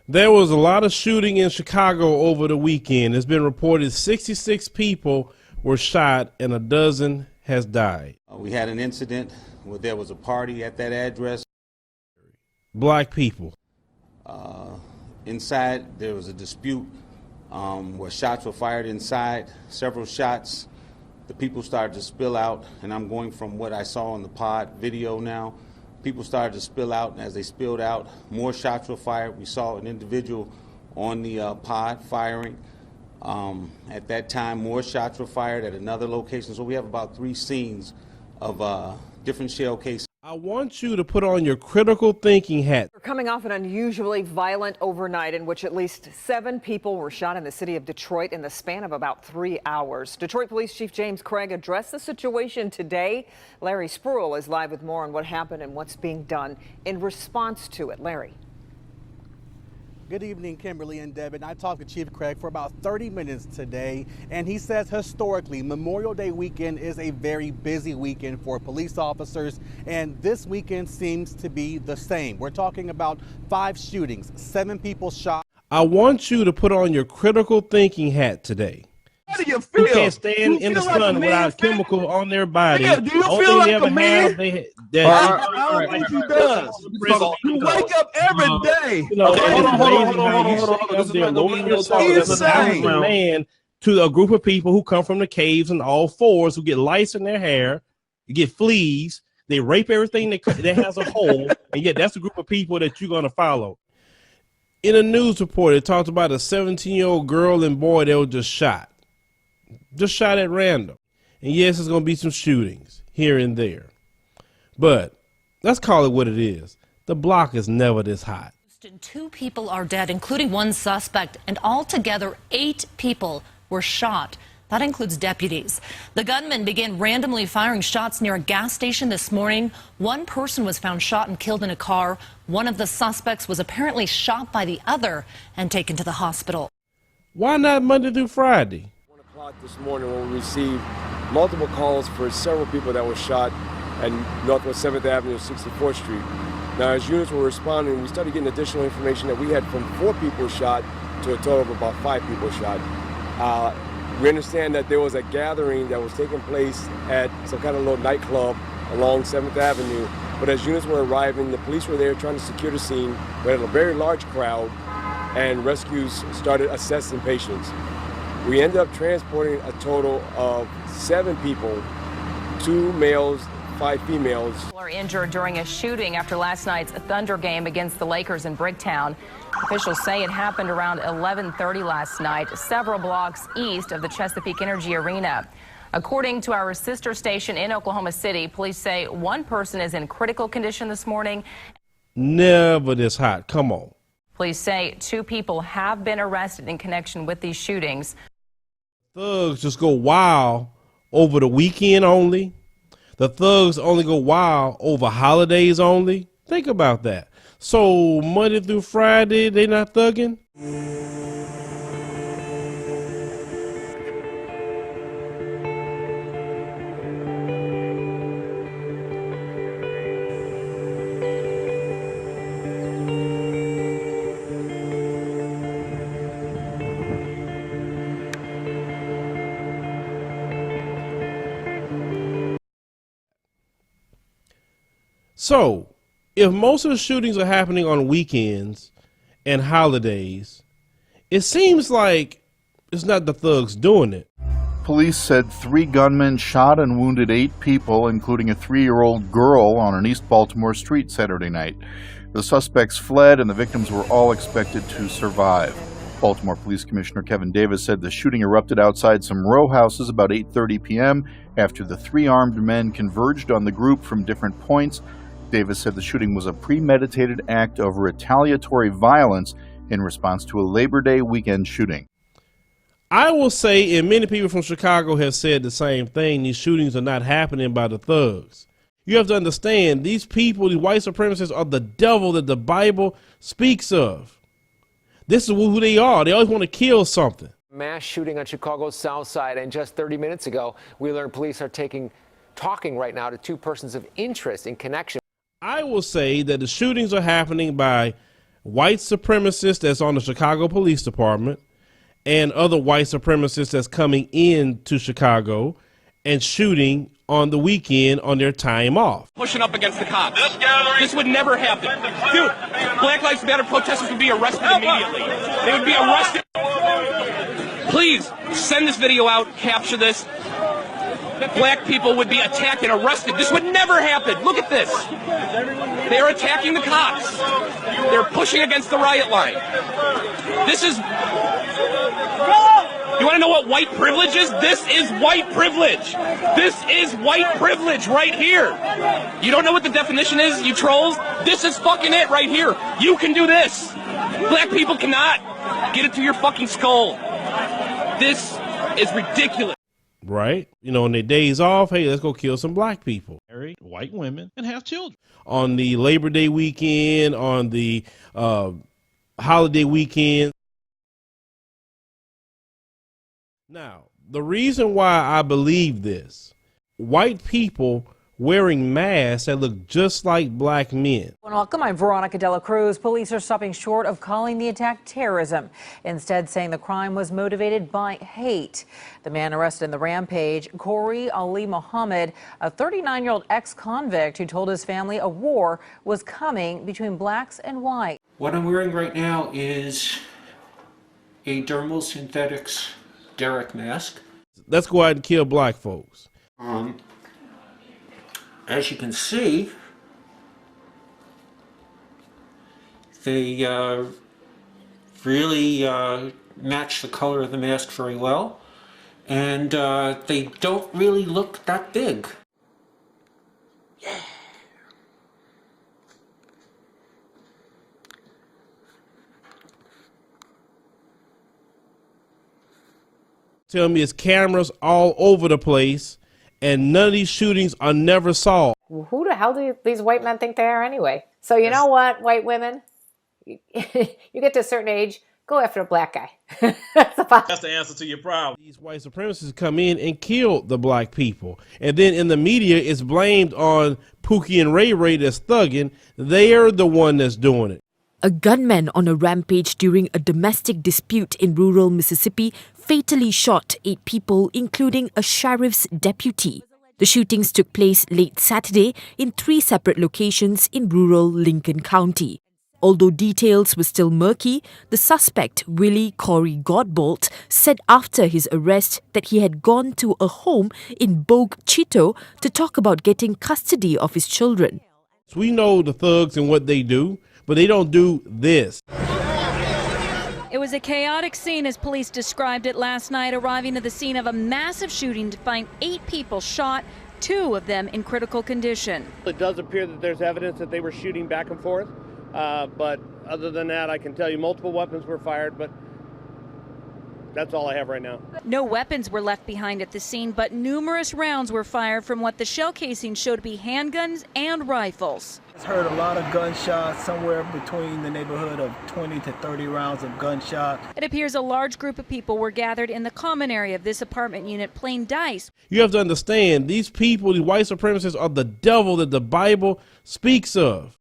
There was a lot of shooting in Chicago over the weekend. It's been reported 66 people were shot and a dozen has died. We had an incident where there was a party at that address. Black people. Inside, there was a dispute where shots were fired inside, several shots. The people started to spill out, and I'm going from what I saw on the pod video now. People started to spill out, and as they spilled out, more shots were fired. We saw an individual on the pod firing. At that time, more shots were fired at another location. So we have about 3 scenes of different shell cases. I want you to put on your critical thinking hat. We're coming off an unusually violent overnight in which at least 7 people were shot in the city of Detroit in the span of about 3 hours. Detroit Police Chief James Craig addressed the situation today. Larry Spruill is live with more on what happened and what's being done in response to it. Larry. Good evening, Kimberly and Devin. I talked to Chief Craig for about 30 minutes today, and he says historically Memorial Day weekend is a very busy weekend for police officers, and this weekend seems to be the same. We're talking about 5 shootings, 7 people shot. I want you to put on your critical thinking hat today. How do you feel? You can't stand in the sun without chemical on their body. Yeah, do you feel like a man? I don't think he does. You wake up every day. You know, Hold on. Man to a group of people who come from the caves on all fours, who get lice in their hair, you get fleas, they rape everything that has a hole, and yet that's the group of people that you're going to follow. In a news report, it talked about a 17-year-old girl and boy that were just shot at random. And yes, there's going to be some shootings here and there. But let's call it what it is. The block is never this hot. 2 people are dead, including 1 suspect, and altogether 8 people were shot. That includes deputies. The gunman began randomly firing shots near a gas station this morning. 1 person was found shot and killed in a car. One of the suspects was apparently shot by the other and taken to the hospital. Why not Monday through Friday? 1 o'clock this morning when we received multiple calls for several people that were shot at Northwest 7th Avenue and 64th Street. Now, as units were responding, we started getting additional information that we had from 4 people shot to a total of about 5 people shot. We understand that there was a gathering that was taking place at some kind of little nightclub along 7th Avenue, but as units were arriving, the police were there trying to secure the scene. We had a very large crowd, and rescues started assessing patients. We ended up transporting a total of 7 people, 2 males, 5 females. People are injured during a shooting after last night's Thunder game against the Lakers in Bricktown. Officials say it happened around 11:30 last night, several blocks east of the Chesapeake Energy Arena. According to our sister station in Oklahoma City, police say 1 person is in critical condition this morning. Never this hot. Come on. Police say 2 people have been arrested in connection with these shootings. Thugs just go wild over the weekend only. The thugs only go wild over holidays only. Think about that. So Monday through Friday, they not thugging? So, if most of the shootings are happening on weekends and holidays, it seems like it's not the thugs doing it. Police said 3 gunmen shot and wounded 8 people, including a 3-year-old girl, on an East Baltimore street Saturday night. The suspects fled and the victims were all expected to survive. Baltimore Police Commissioner Kevin Davis said the shooting erupted outside some row houses about 8:30 p.m. after the 3 armed men converged on the group from different points. Davis said the shooting was a premeditated act of retaliatory violence in response to a Labor Day weekend shooting. I will say, and many people from Chicago have said the same thing, these shootings are not happening by the thugs. You have to understand, these people, these white supremacists, are the devil that the Bible speaks of. This is who they are. They always want to kill something. Mass shooting on Chicago's South Side, and just 30 minutes ago, we learned police are talking right now to 2 persons of interest in connection. I will say that the shootings are happening by white supremacists that's on the Chicago Police Department and other white supremacists that's coming into Chicago and shooting on the weekend on their time off. Pushing up against the cops. This would never happen. Dude, Black Lives Matter protesters would be arrested immediately. They would be arrested. Please send this video out, capture this. Black people would be attacked and arrested. This would never happen. Look at this. They're attacking the cops. They're pushing against the riot line. This is... You want to know what white privilege is? This is white privilege. This is white privilege right here. You don't know what the definition is, you trolls? This is fucking it right here. You can do this. Black people cannot. Get it to your fucking skull. This is ridiculous. Right? You know, on their days off, hey, let's go kill some black people. Marry white women and have children. On the Labor Day weekend, on the holiday weekend. Now, the reason why I believe this, white people wearing masks that look just like black men. Welcome, I'm Veronica Dela Cruz. Police are stopping short of calling the attack terrorism, instead saying the crime was motivated by hate. The man arrested in the rampage, Corey Ali Muhammad, a 39-year-old ex-convict who told his family a war was coming between blacks and whites. What I'm wearing right now is a dermal synthetics Derrick mask. Let's go out and kill black folks. As you can see, they really match the color of the mask very well, and they don't really look that big. Yeah. Tell me it's cameras all over the place and none of these shootings are never solved. Who the hell do these white men think they are anyway? So you know what, white women? You get to a certain age, go after a black guy. That's the answer to your problem. These white supremacists come in and kill the black people. And then in the media, it's blamed on Pookie and Ray Ray that's thugging. They're the one that's doing it. A gunman on a rampage during a domestic dispute in rural Mississippi fatally shot 8 people, including a sheriff's deputy. The shootings took place late Saturday in 3 separate locations in rural Lincoln County. Although details were still murky, the suspect, Willie Corey Godbolt, said after his arrest that he had gone to a home in Bogue Chitto to talk about getting custody of his children. We know the thugs and what they do, but they don't do this. It was a chaotic scene as police described it last night, arriving to the scene of a massive shooting to find 8 people shot, 2 of them in critical condition. It does appear that there's evidence that they were shooting back and forth, but other than that, I can tell you multiple weapons were fired, but that's all I have right now. No weapons were left behind at the scene, but numerous rounds were fired from what the shell casing showed to be handguns and rifles. I heard a lot of gunshots, somewhere between the neighborhood of 20 to 30 rounds of gunshots. It appears a large group of people were gathered in the common area of this apartment unit playing dice. You have to understand, these people, these white supremacists, are the devil that the Bible speaks of.